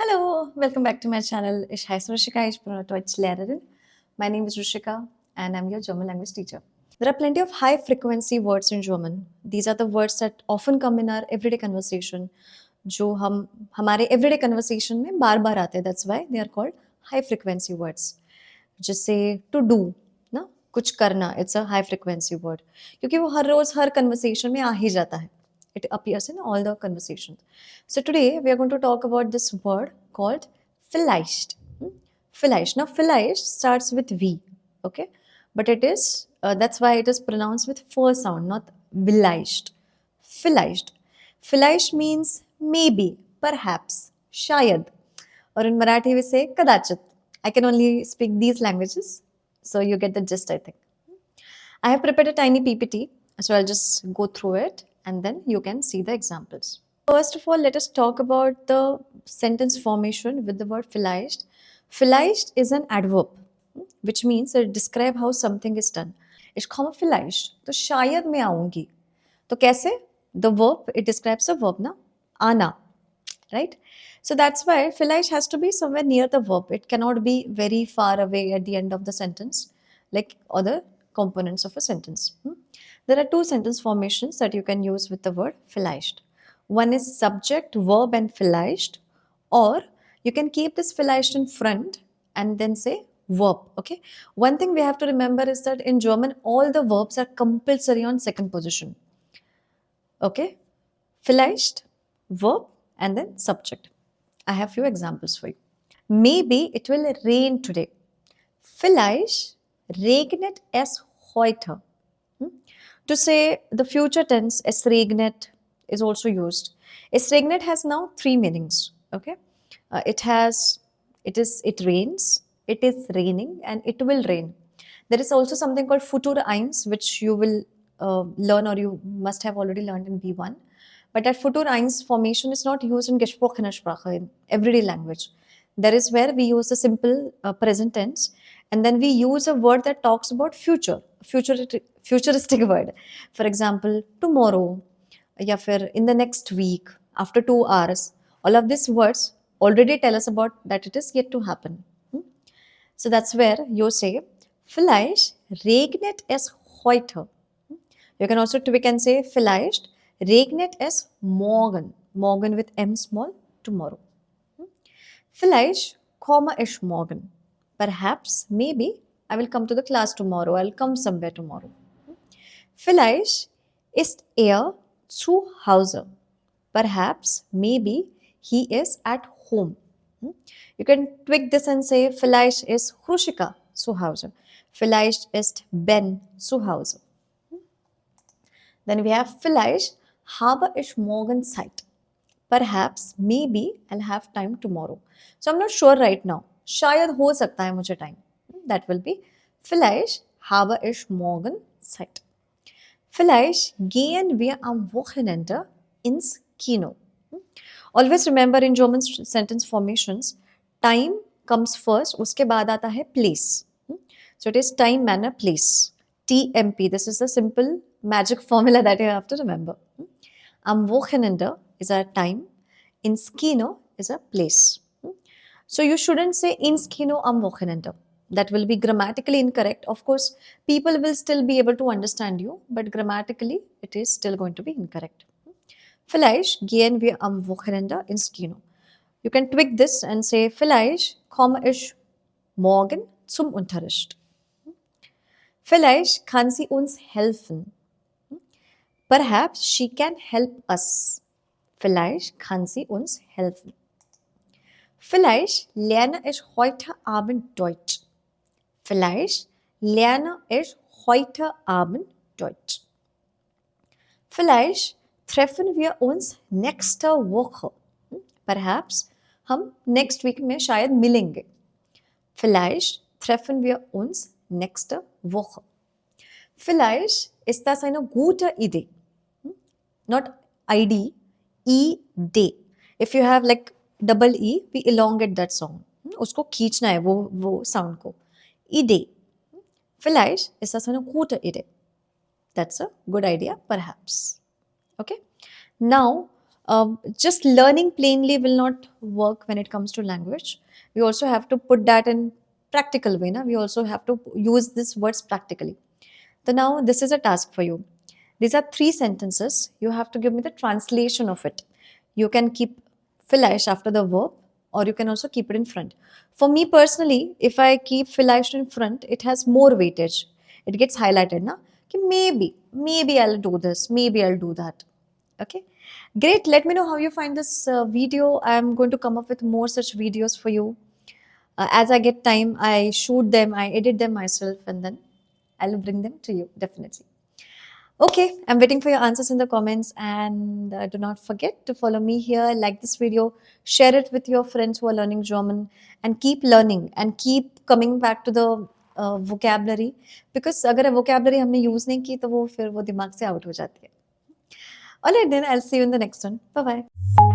Hallo, welcome back to my channel. Ich heiße Rushika, ich bin eine Deutschlehrerin. My name is Rushika and I'm your German language teacher. There are plenty of high frequency words in German. These are the words that often come in our everyday conversation. जो हम हमारे everyday conversation में बार बार आते हैं. That's why they are called high frequency words. जैसे to do, ना कुछ करना, it's a high frequency word. क्योंकि वो हर रोज हर conversation में आ ही जाता है. It appears in all the conversations. So today we are going to talk about this word called vielleicht. Vielleicht. Now vielleicht starts with V, okay? But it is, that's why it is pronounced with first sound, not vielleicht. Vielleicht. Vielleicht means maybe, perhaps, shayad. Or in Marathi we say kadachit. I can only speak these languages, so you get the gist, I think. I have prepared a tiny PPT, so I'll just go through it and then you can see the examples. First of all, let us talk about the sentence formation with the word vielleicht. Vielleicht is an adverb, which means it describe how something is done. Ich komme vielleicht, तो शायद मैं आऊंगी. तो कैसे? The verb, it describes a verb, na? Ana, right? So that's why vielleicht has to be somewhere near the verb. It cannot be very far away at the end of the sentence, like other components of a sentence. There are two sentence formations that you can use with the word vielleicht. One is subject, verb, and vielleicht, or you can keep this vielleicht in front and then say verb. Okay. One thing we have to remember is that in German, all the verbs are compulsory on second position. Okay. Vielleicht, verb, and then subject. I have few examples for you. Maybe it will rain today. Vielleicht regnet es heute. To say the future tense, es regnet is also used. Es regnet has now three meanings. Okay, it rains, it is raining, and it will rain. There is also something called Futur eins, which you will learn or you must have already learned in B1. But that Futur eins formation is not used in gesprochene Sprache, in everyday language. That is where we use the simple present tense, and then we use a word that talks about futuristic word. For example, tomorrow, या फिर in the next week, after 2 hours. All of these words already tell us about that it is yet to happen. So that's where you say, vielleicht regnet es heute. You can also tweak and say, vielleicht regnet es morgen. Morgen with M small, tomorrow. Vielleicht komme ich morgen. Perhaps, maybe, I will come to the class tomorrow. I'll come somewhere tomorrow. Vielleicht ist zu Hause. Perhaps, maybe, he is at home. You can tweak this and say, vielleicht ist Rushika zu Hause. Vielleicht ist Ben zu Hause. Then we have vielleicht habe ich morgen Zeit. Perhaps, maybe, I'll have time tomorrow. So I'm not sure right now. शायद हो सकता है मुझे time. That will be vielleicht habe ich morgen Zeit. Vielleicht gehen wir am Wochenende ins Kino. Always remember in German sentence formations, time comes first, उसके बाद आता है place. So it is time, manner, place. TMP. This is the simple magic formula that you have to remember. Am Wochenende is a time. Ins Kino is a place. So you shouldn't say ins Kino am Wochenende. That will be grammatically incorrect. Of course, people will still be able to understand you, but grammatically it is still going to be incorrect. Vielleicht gehen wir am Wochenende ins Kino. You can tweak this and say, vielleicht komme ich morgen zum Unterricht. Vielleicht kann sie uns helfen. Perhaps she can help us. Vielleicht kann sie uns helfen. Vielleicht lerne ich heute Abend Deutsch. Vielleicht lerne ich heute Abend Deutsch. Vielleicht treffen wir uns nächste Woche. Perhaps हम next week में शायद मिलेंगे. Vielleicht treffen wir uns nächste Woche. Vielleicht ist das eine gute Idee. Not ID, E-D. If you have like double E, we elongate that sound. उसको खींचना है वो sound को. Idee. Vielleicht ist das eine gute Idee. That's a good idea, perhaps. Okay. Now, Just learning plainly will not work when it comes to language. We also have to put that in practical way. Na? We also have to use these words practically. So now this is a task for you. These are 3 sentences. You have to give me the translation of it. You can keep vielleicht after the verb, or you can also keep it in front. For me personally, if I keep vielleicht in front, it has more weightage. It gets highlighted na, कि maybe I'll do this, maybe I'll do that. Okay, great. Let me know how you find this video. I'm going to come up with more such videos for you. As I get time, I shoot them, I edit them myself, and then I'll bring them to you definitely. Okay, I'm waiting for your answers in the comments, and do not forget to follow me here, like this video, share it with your friends who are learning German, and keep learning and keep coming back to the vocabulary, because अगर vocabulary हमने use नहीं की तो वो फिर वो दिमाग से out हो जाती है. Alright then, I'll see you in the next one. Bye bye.